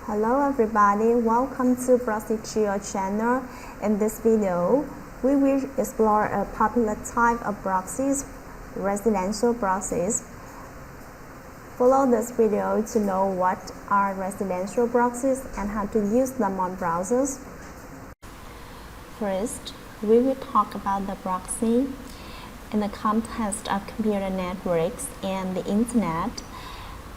Hello everybody, welcome to Proxy channel. In this video, we will explore a popular type of proxies, residential proxies. Follow this video to know what are residential proxies and how to use them on browsers. First, we will talk about the proxy. In the context of computer networks and the internet,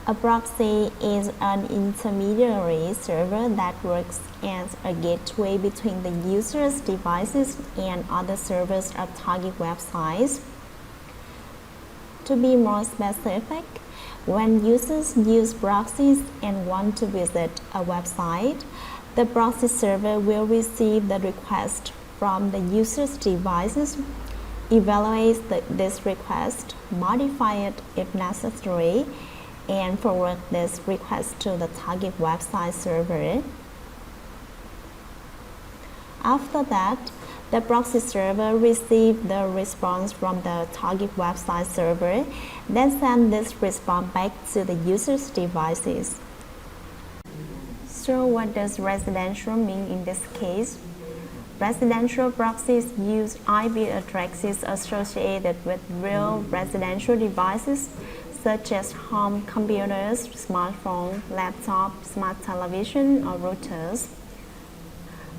a proxy is an intermediary server that works as a gateway between the user's devices and other servers of target websites. To be more specific, when users use proxies and want to visit a website, the proxy server will receive the request from the user's devices, evaluate this request, modify it if necessary, and forward this request to the target website server. After that, the proxy server receives the response from the target website server, then send this response back to the user's devices. So what does residential mean in this case? Residential proxies use IP addresses associated with real residential devices such as home computers, smartphone, laptop, smart television, or routers.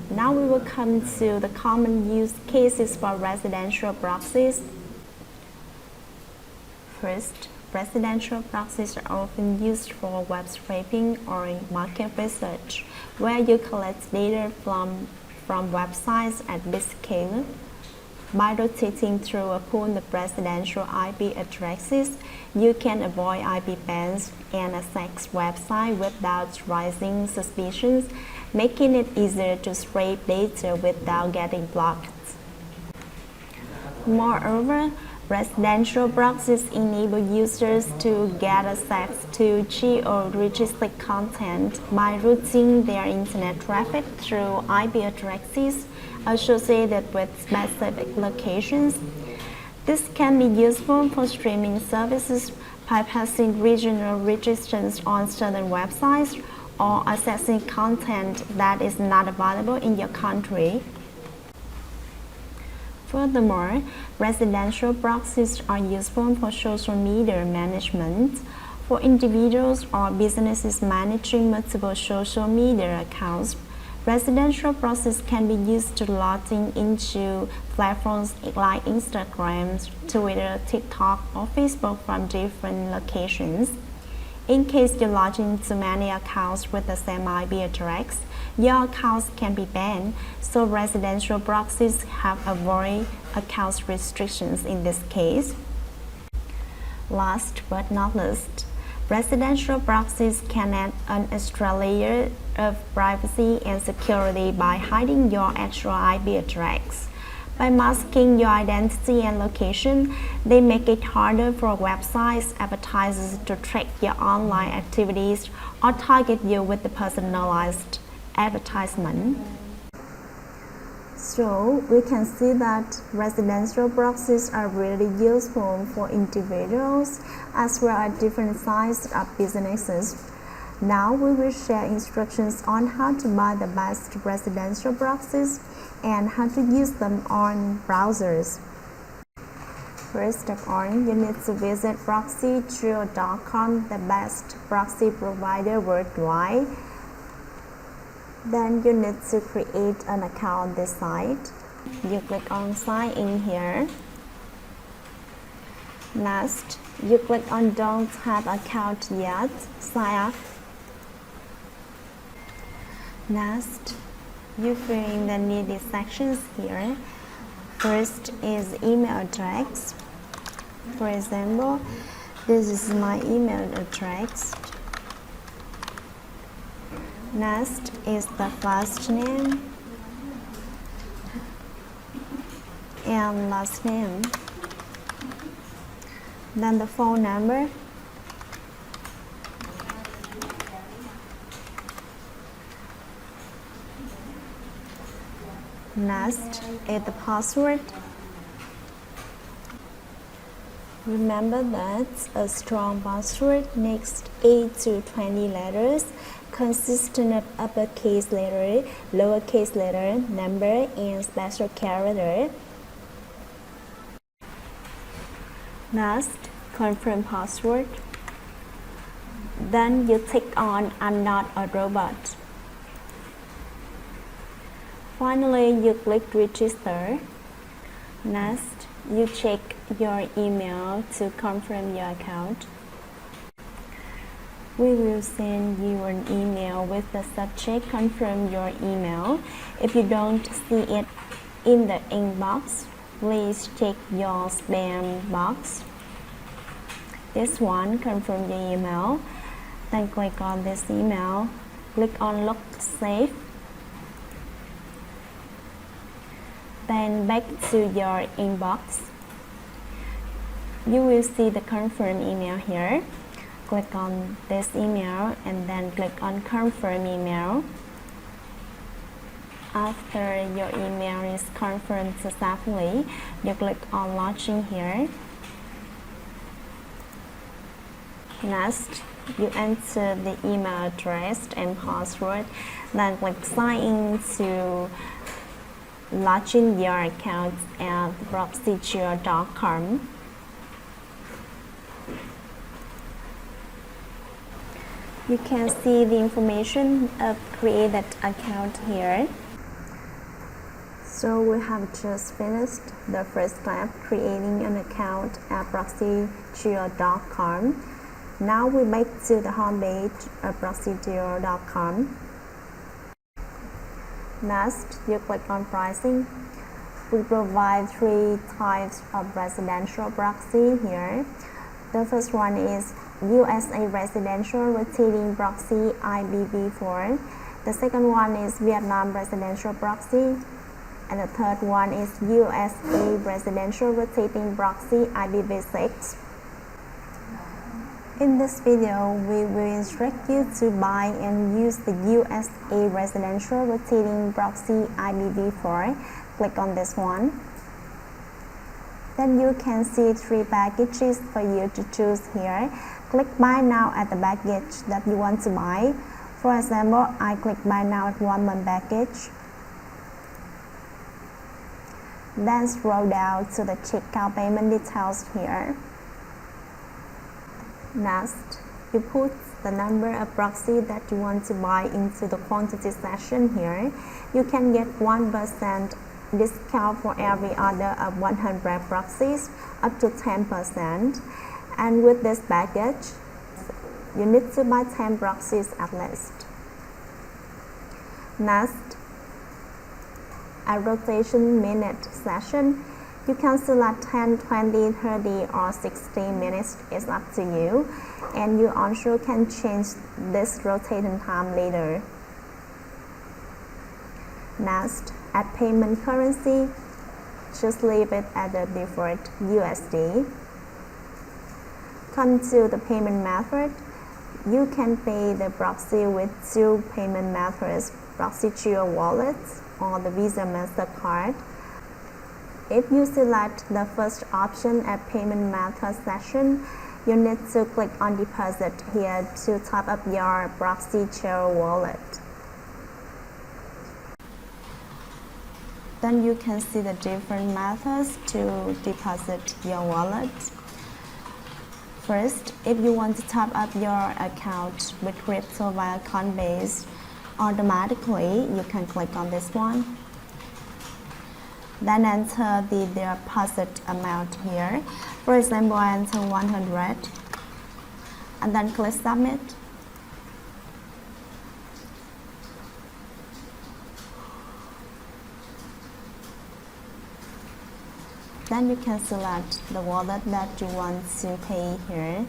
Now we will come to the common use cases for residential proxies. First, residential proxies are often used for web scraping or market research, where you collect data from websites at big scale. By rotating through a pool of residential IP addresses, you can avoid IP bans and access websites without raising suspicions, making it easier to scrape data without getting blocked. Moreover, residential proxies enable users to get access to geo-registered content by routing their internet traffic through IP addresses associated with specific locations. This can be useful for streaming services, bypassing regional restrictions on certain websites, or accessing content that is not available in your country. Furthermore, residential proxies are useful for social media management. For individuals or businesses managing multiple social media accounts, residential proxies can be used to log into platforms like Instagram, Twitter, TikTok, or Facebook from different locations. In case you log into many accounts with the same IP address, your accounts can be banned, so residential proxies have avoided account restrictions in this case. Last but not least, residential proxies can add an extra layer of privacy and security by hiding your actual IP address. By masking your identity and location, they make it harder for websites, advertisers to track your online activities or target you with the personalized advertisement. So we can see that residential proxies are really useful for individuals as well as different sizes of businesses. Now we will share instructions on how to buy the best residential proxies and how to use them on browsers. First of all, you need to visit proxy.com, the best proxy provider worldwide. Then you need to create an account on this site. You click on sign in here. Next, you click on don't have account yet, sign up. Next, you fill in the needed sections here. First is email address. For example, this is my email address. Next is the first name and last name. Then the phone number. Next is the password. Remember that a strong password needs 8 to 20 letters consisting of uppercase letter, lowercase letter, number, and special character. Next, confirm password. Then you tick on I'm not a robot. Finally, you click register. Next, you check your email to confirm your account. We will send you an email with the subject confirm your email. If you don't see it in the inbox, please check your spam box. This one, confirm your email. Then click on this email. Click on look safe. Then back to your inbox. You will see the confirm email here. Click on this email and then click on confirm email. After your email is confirmed successfully, you click on login here. Next, you enter the email address and password, then click sign in to log in your account at proxy.com. You can see the information of created account here. So we have just finished the first step, creating an account at proxy.com. Now we back to the homepage of proxy.com. Next, you click on pricing. We provide 3 types of residential proxy here. The first one is USA Residential Rotating Proxy IBV4. The second one is Vietnam Residential Proxy. And the third one is USA Residential Rotating Proxy IBV6. In this video, we will instruct you to buy and use the USA Residential Rotating Proxy IBV4. Click on this one. Then you can see 3 packages for you to choose here. Click buy now at the package that you want to buy. For example, I click buy now at 1 month package. Then scroll down to the checkout payment details here. Next, you put the number of proxy that you want to buy into the quantity section here. You can get 1% discount for every order of 100 proxies, up to 10%. And with this package, you need to buy 10 proxies at least. Next, a rotation minute session. You can select 10, 20, 30, or 60 minutes. It's up to you. And you also can change this rotating time later. Next, add payment currency. Just leave it at the default USD. Come to the payment method. You can pay the proxy with 2 payment methods, proxy to your wallet or the Visa MasterCard. If you select the first option at payment method section, you need to click on deposit here to top up your proxy to your wallet. Then you can see the different methods to deposit your wallet. First, if you want to top up your account with crypto via Coinbase automatically, you can click on this one. Then enter the deposit amount here. For example, I enter 100 and then click submit. Then you can select the wallet that you want to pay here.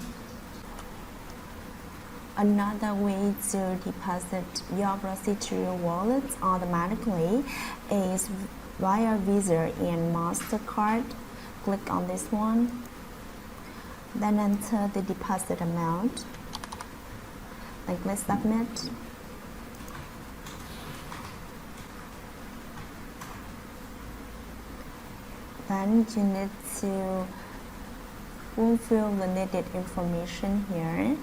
Another way to deposit your proceeds to your wallet automatically is via Visa and MasterCard. Click on this one. Then enter the deposit amount. Then click submit. Then you need to fulfill the needed information here.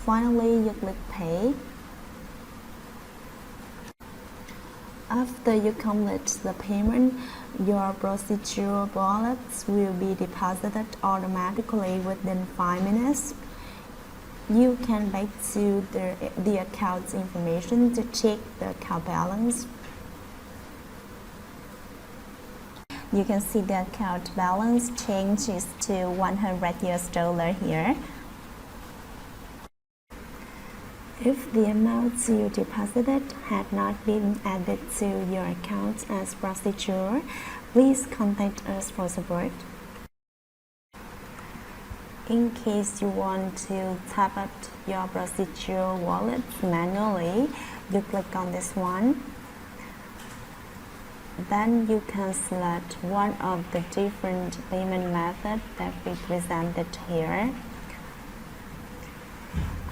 Finally, you click Pay. After you complete the payment, your procedural wallets will be deposited automatically within 5 minutes. You can back to the account's information to check the account balance. You can see the account balance changes to $100 here. If the amounts you deposited had not been added to your account as procedure, please contact us for support. In case you want to top up your procedural wallet manually, you click on this one. Then you can select one of the different payment methods that we presented here.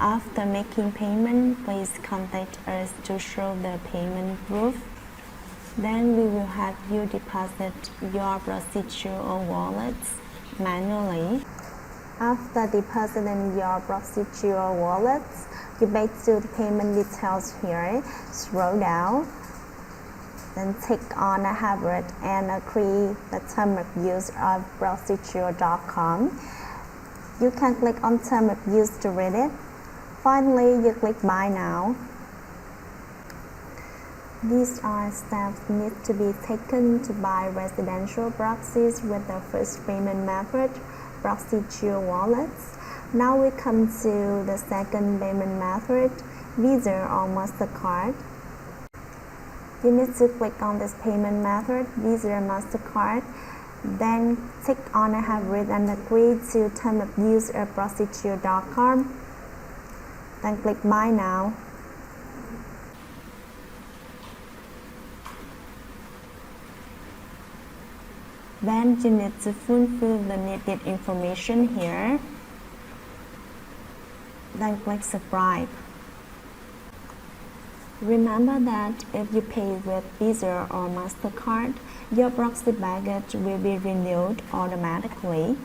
After making payment, please contact us to show the payment proof. Then we will have you deposit your procedural wallets manually. After depositing your procedural wallets, you back to the payment details here. Scroll down. Then click on Have read and agree the term of use of proxy.com. You can click on term of use to read it. Finally, you click Buy Now. These are steps need to be taken to buy residential proxies with the first payment method, procedural wallets. Now we come to the second payment method, Visa or MasterCard. You need to click on this payment method, Visa or MasterCard. Then click on Have read and agree to term of use of proxy.com. Then click Buy Now. Then you need to fulfill the needed information here. Then click Subscribe. Remember that if you pay with Visa or MasterCard, your proxy package will be renewed automatically.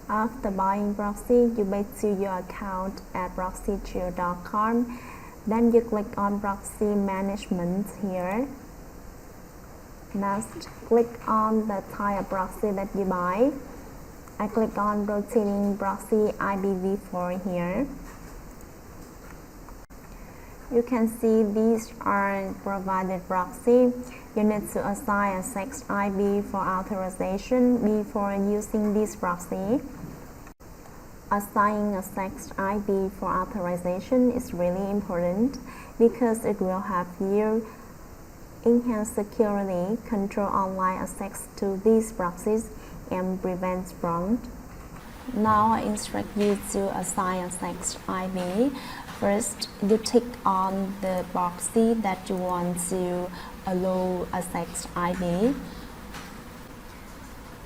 After buying proxy, you back to your account at proxy.com. Then you click on Proxy Management here. Next, click on the type of proxy that you buy. I click on Rotating Proxy IPv4 here. You can see these are provided proxy. You need to assign a text IP for authorization before using this proxy. Assigning a text IP for authorization is really important because it will help you enhance security, control online access to these proxies, and prevent fraud. Now I instruct you to assign a text IP. First, you tick on the proxy that you want to allow a text IP.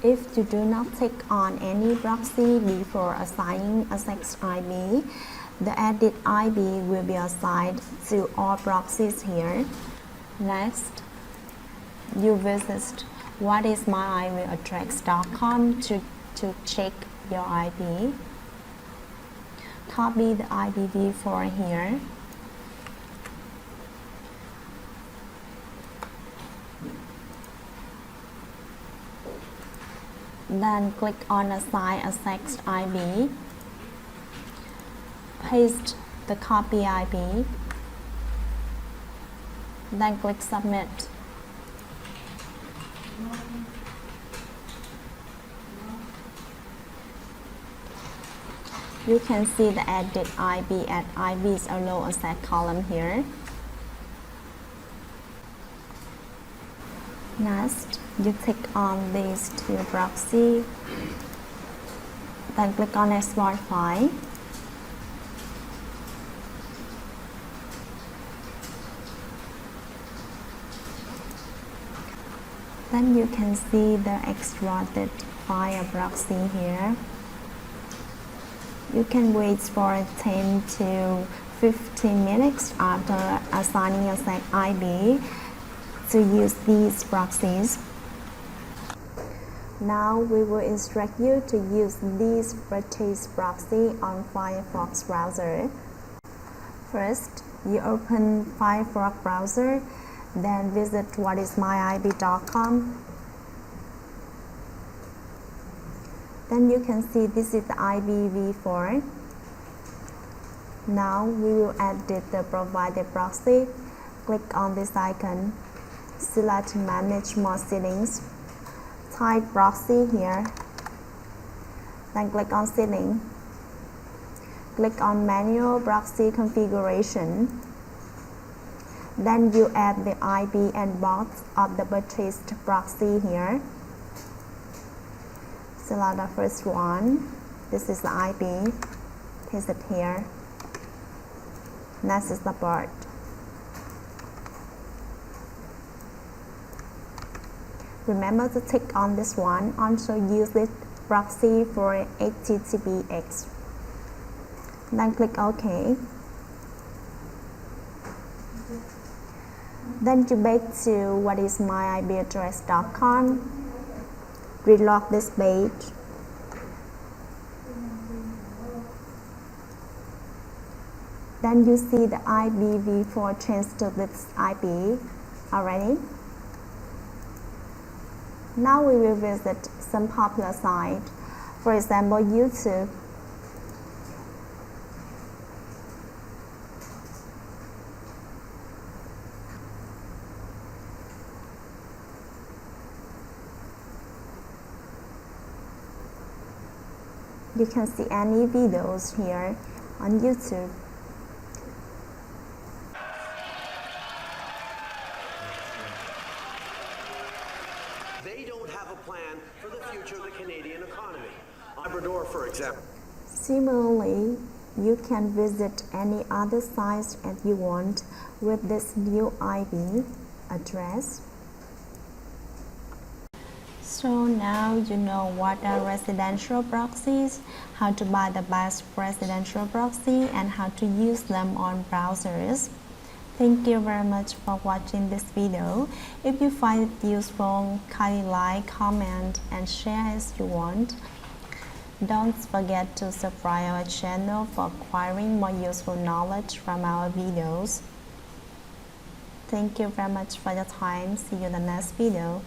If you do not tick on any proxy before assigning a text IP, the added IP will be assigned to all proxies here. Next, you visit whatismyimaddress.com to check your IP. Copy the IPv4 here. Then click on Assign a text IP. Paste the copy IP. Then click Submit. You can see the added IP at IP's allow access column here. Next, you click on these two proxies. Then click on Export File. Then you can see the extracted file proxy here. You can wait for 10 to 15 minutes after assigning a set IP to use these proxies. Now we will instruct you to use this purchase proxy on Firefox browser. First, you open Firefox browser, then visit whatismyib.com. Then you can see this is the IPv4. Now we will edit the provided proxy. Click on this icon. Select Manage More Settings. Type proxy here. Then click on Setting. Click on Manual Proxy Configuration. Then you add the IP and box of the purchased proxy here. Select the first one. This is the IP. Paste it here. Next is the port. Remember to tick on this one. Also use this proxy for HTTPS. Then click OK. Then you back to whatismyipaddress.com. Reload this page. Then you see the IPv4 changed to this IP already. Now we will visit some popular sites, for example YouTube. You can see any videos here on YouTube. They don't have a plan for the future of the Canadian economy. Labrador, for example. Similarly, you can visit any other sites that you want with this new IP address. So now you know what are residential proxies, how to buy the best residential proxy, and how to use them on browsers. Thank you very much for watching this video. If you find it useful, kindly like, comment, and share as you want. Don't forget to subscribe our channel for acquiring more useful knowledge from our videos. Thank you very much for your time. See you in the next video.